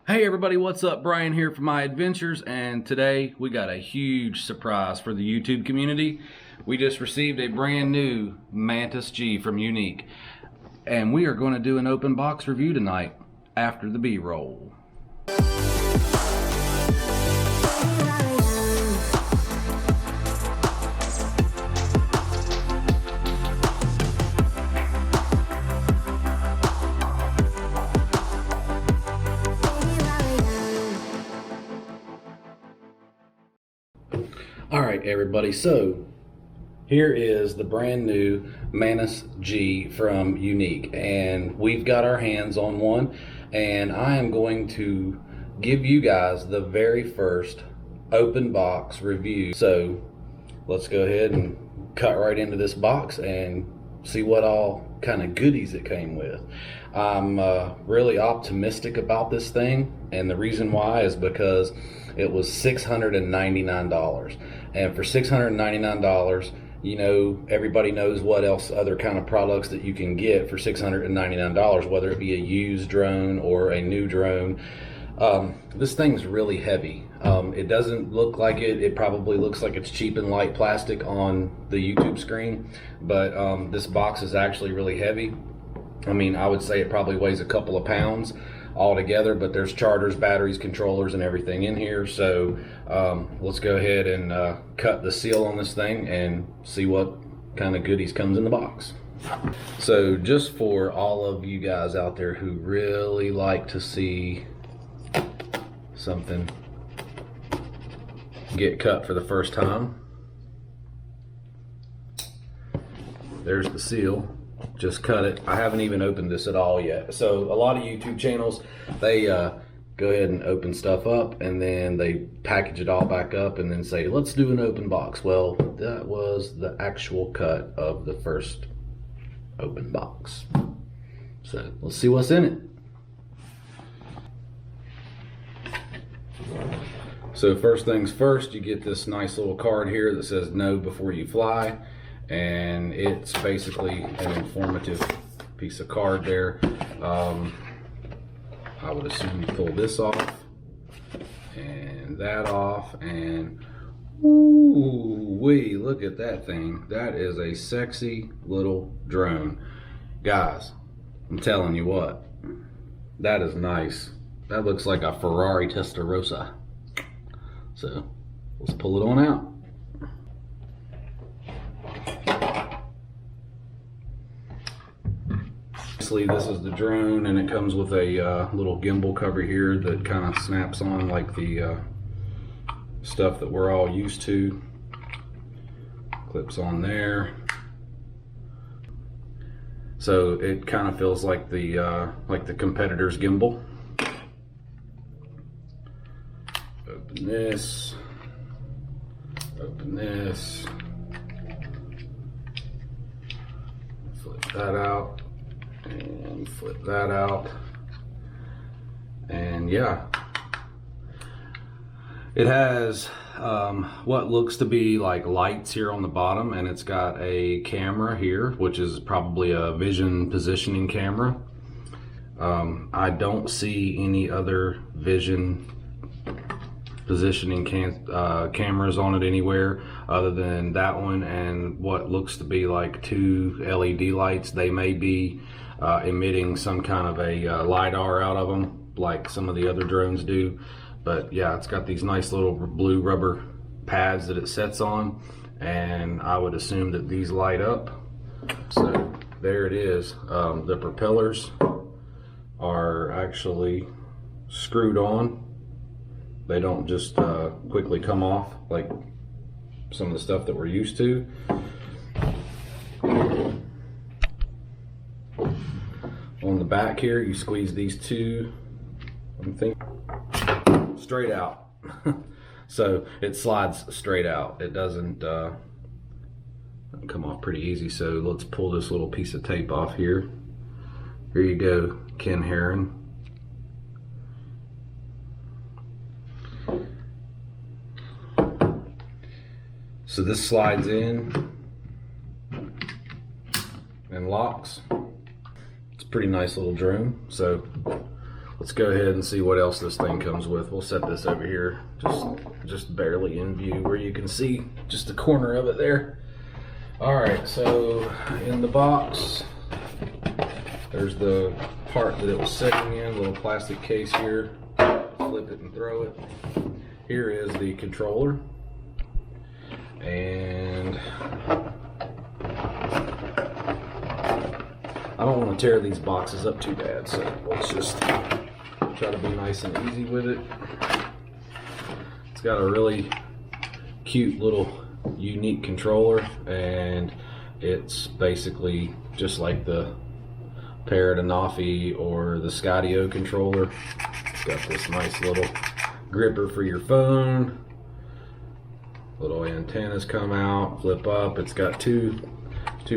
Hey everybody, what's up? Brian here from iAdventurez, and today we got a huge surprise for the YouTube community. We just received a brand new Mantis G from Yuneec, and we are going to do an open box review tonight after the B-roll. Alright everybody, so here is the brand new Mantis G from Yuneec, and we've got our hands on one, and I am going to give you guys the very first open box review. So let's go ahead and cut right into this box and see what all kind of goodies it came with. I'm really optimistic about this thing, and the reason why is because it was $699, and for $699, you know, everybody knows what else other kind of products that you can get for $699, whether it be a used drone or a new drone. This thing's really heavy. It doesn't look like it probably looks like it's cheap and light plastic on the YouTube screen, but this box is actually really heavy. I mean, I would say it probably weighs a couple of pounds altogether, but there's chargers, batteries, controllers, and everything in here. So let's go ahead and cut the seal on this thing and see what kind of goodies comes in the box. So just for all of you guys out there who really like to see something get cut for the first time, there's the seal. Just cut it. I haven't even opened this at all yet. So a lot of YouTube channels, they go ahead and open stuff up and then they package it all back up and then say, let's do an open box. Well, that was the actual cut of the first open box. So let's see what's in it. So first things first, you get this nice little card here that says "Know before you fly," and it's basically an informative piece of card there. I would assume you pull this off and that off, and ooh-wee, look at that thing. That is a sexy little drone. Guys, I'm telling you what, that is nice. That looks like a Ferrari Testarossa. So let's pull it on out. This is the drone, and it comes with a little gimbal cover here that kind of snaps on like the stuff that we're all used to. Clips on there, so it kind of feels like the competitor's gimbal. Open this. Open this. Flip that out. And flip that out, and yeah, it has what looks to be like lights here on the bottom, and it's got a camera here, which is probably a vision positioning camera. I don't see any other vision positioning cameras on it anywhere other than that one and what looks to be like two LED lights. They may be emitting some kind of a LiDAR out of them like some of the other drones do, but yeah, it's got these nice little blue rubber pads that it sets on, and I would assume that these light up. So there it is. The propellers are actually screwed on. They don't just quickly come off like some of the stuff that we're used to. On the back here, you squeeze these two, I'm thinking, straight out. So it slides straight out. It doesn't come off pretty easy. So let's pull this little piece of tape off here. Here you go, Ken Heron. So this slides in and locks. It's a pretty nice little drone. So let's go ahead and see what else this thing comes with. We'll set this over here, just barely in view where you can see just the corner of it there. All right, so in the box, there's the part that it was sitting in, a little plastic case here. Flip it and throw it. Here is the controller. And I don't want to tear these boxes up too bad, so let's just try to be nice and easy with it. It's got a really cute little Yuneec controller, and it's basically just like the Parrot Anafi or the Skydio controller. It's got this nice little gripper for your phone. Little antennas come out, flip up. It's got two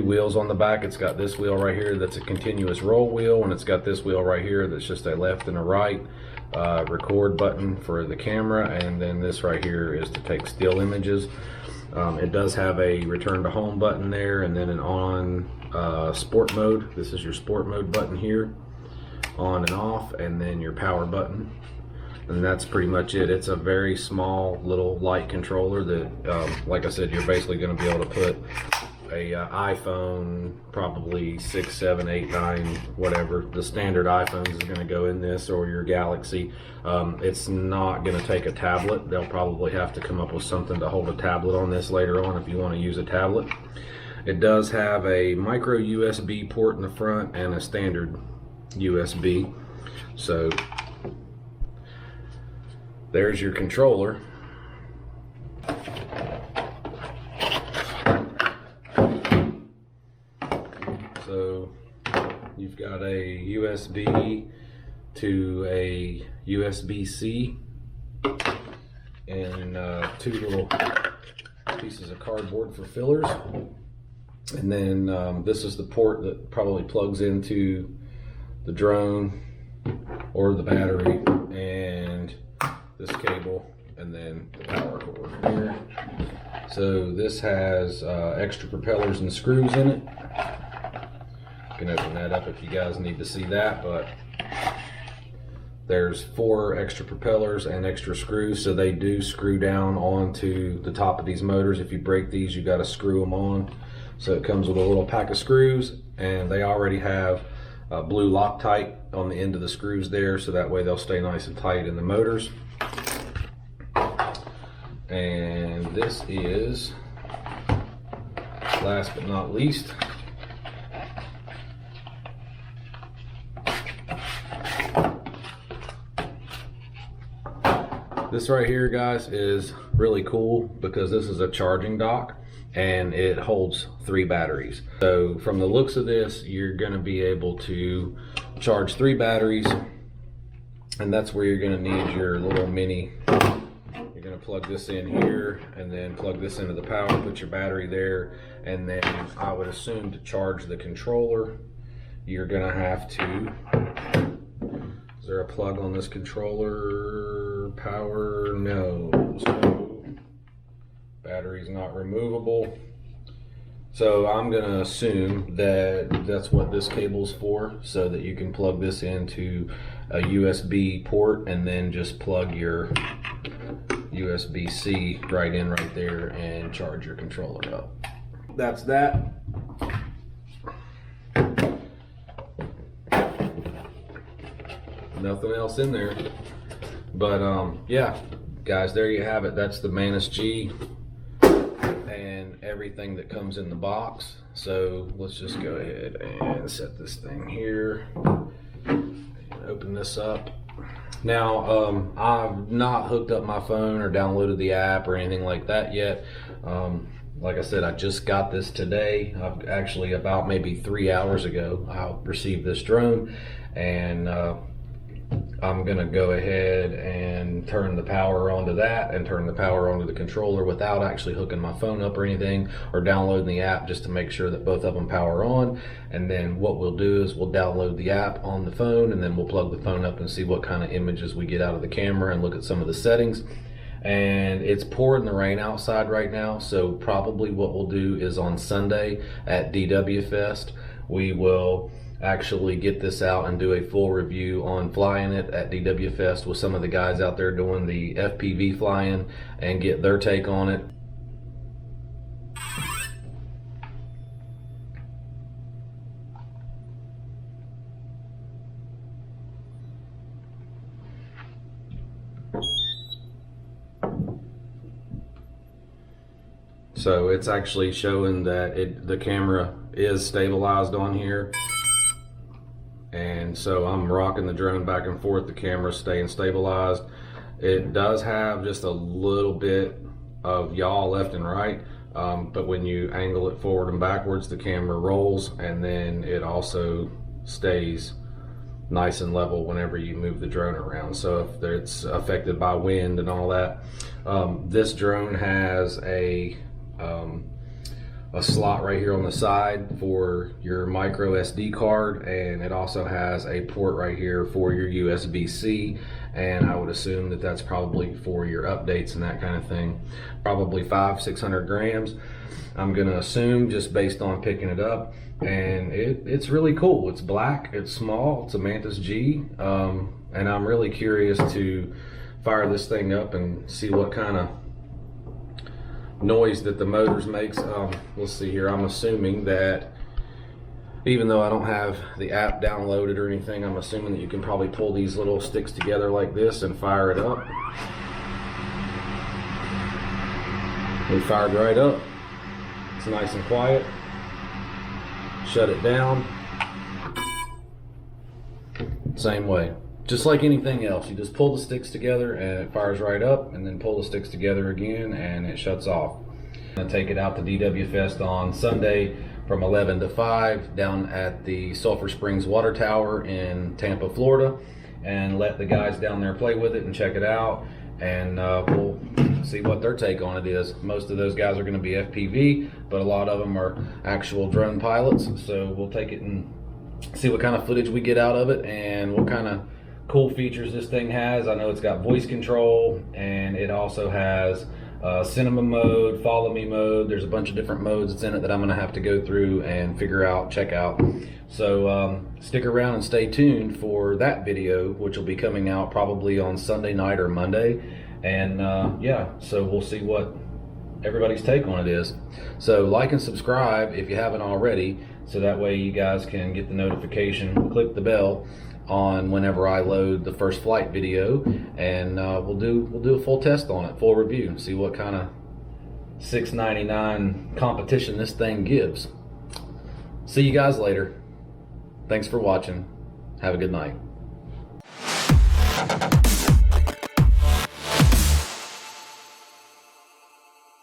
wheels on the back. It's got this wheel right here that's a continuous roll wheel, and it's got this wheel right here that's just a left and a right. Record button for the camera, and then this right here is to take still images. It does have a return to home button there, and then an on sport mode. This is your sport mode button here, on and off, and then your power button. And that's pretty much it. It's a very small little light controller that, like I said, you're basically going to be able to put a iPhone, probably 6, 7, 8, 9, whatever. The standard iPhones is going to go in this, or your Galaxy. It's not going to take a tablet. They'll probably have to come up with something to hold a tablet on this later on if you want to use a tablet. It does have a micro USB port in the front and a standard USB. So there's your controller. So you've got a USB to a USB-C, and two little pieces of cardboard for fillers. And then this is the port that probably plugs into the drone or the battery, and this cable, and then the power cord here. So this has extra propellers and screws in it. You can open that up if you guys need to see that, but there's 4 extra propellers and extra screws, so they do screw down onto the top of these motors. If you break these, you got to screw them on. So it comes with a little pack of screws, and they already have blue Loctite on the end of the screws there, so that way they'll stay nice and tight in the motors. And this is, last but not least, this right here, guys, is really cool because this is a charging dock and it holds 3 batteries. So from the looks of this, you're going to be able to charge 3 batteries, and that's where you're going to need your little mini. You're going to plug this in here and then plug this into the power, put your battery there, and then I would assume to charge the controller, you're going to have to, is there a plug on this controller? Power, no. So battery's not removable. So I'm going to assume that that's what this cable's for, so that you can plug this into a USB port and then just plug your USB-C right in right there and charge your controller up. That's that. Nothing else in there. But yeah, guys, there you have it. That's the Mantis G and everything that comes in the box. So let's just go ahead and set this thing here and open this up. Now, I've not hooked up my phone or downloaded the app or anything like that yet. Like I said, I just got this today. I've actually, about maybe 3 hours ago, I received this drone, and I'm gonna go ahead and turn the power onto that and turn the power onto the controller without actually hooking my phone up or anything, or downloading the app, just to make sure that both of them power on. And then what we'll do is we'll download the app on the phone, and then we'll plug the phone up and see what kind of images we get out of the camera and look at some of the settings. And it's pouring the rain outside right now, so probably what we'll do is on Sunday at DW Fest, we will actually get this out and do a full review on flying it at DW Fest with some of the guys out there doing the FPV flying and get their take on it. So it's actually showing that the camera is stabilized on here. And so I'm rocking the drone back and forth, the camera's staying stabilized. It does have just a little bit of yaw left and right, but when you angle it forward and backwards, the camera rolls, and then it also stays nice and level whenever you move the drone around. So if it's affected by wind and all that, this drone has a slot right here on the side for your micro SD card, and it also has a port right here for your USB-C, and I would assume that that's probably for your updates and that kind of thing. Probably 500-600 grams, I'm gonna assume, just based on picking it up. And it's really cool. It's black, it's small, it's a Mantis G, and I'm really curious to fire this thing up and see what kind of noise that the motors makes. Let's see here, I'm assuming that even though I don't have the app downloaded or anything, I'm assuming that you can probably pull these little sticks together like this and fire it up. We fired right up. It's nice and quiet. Shut it down. Same way. Just like anything else, you just pull the sticks together and it fires right up, and then pull the sticks together again and it shuts off. I'm gonna take it out to DW Fest on Sunday from 11 to 5 down at the Sulphur Springs Water Tower in Tampa, Florida, and let the guys down there play with it and check it out, and we'll see what their take on it is. Most of those guys are gonna be FPV, but a lot of them are actual drone pilots, so we'll take it and see what kind of footage we get out of it and what kind of cool features this thing has. I know it's got voice control, and it also has cinema mode, follow me mode. There's a bunch of different modes that's in it that I'm gonna have to go through and figure out, check out. So stick around and stay tuned for that video, which will be coming out probably on Sunday night or Monday. And yeah, so we'll see what everybody's take on it is. So like and subscribe if you haven't already, so that way you guys can get the notification, click the bell on whenever I load the first flight video, and we'll do a full test on it, full review, see what kind of $6.99 competition this thing gives. See you guys later. Thanks for watching. Have a good night.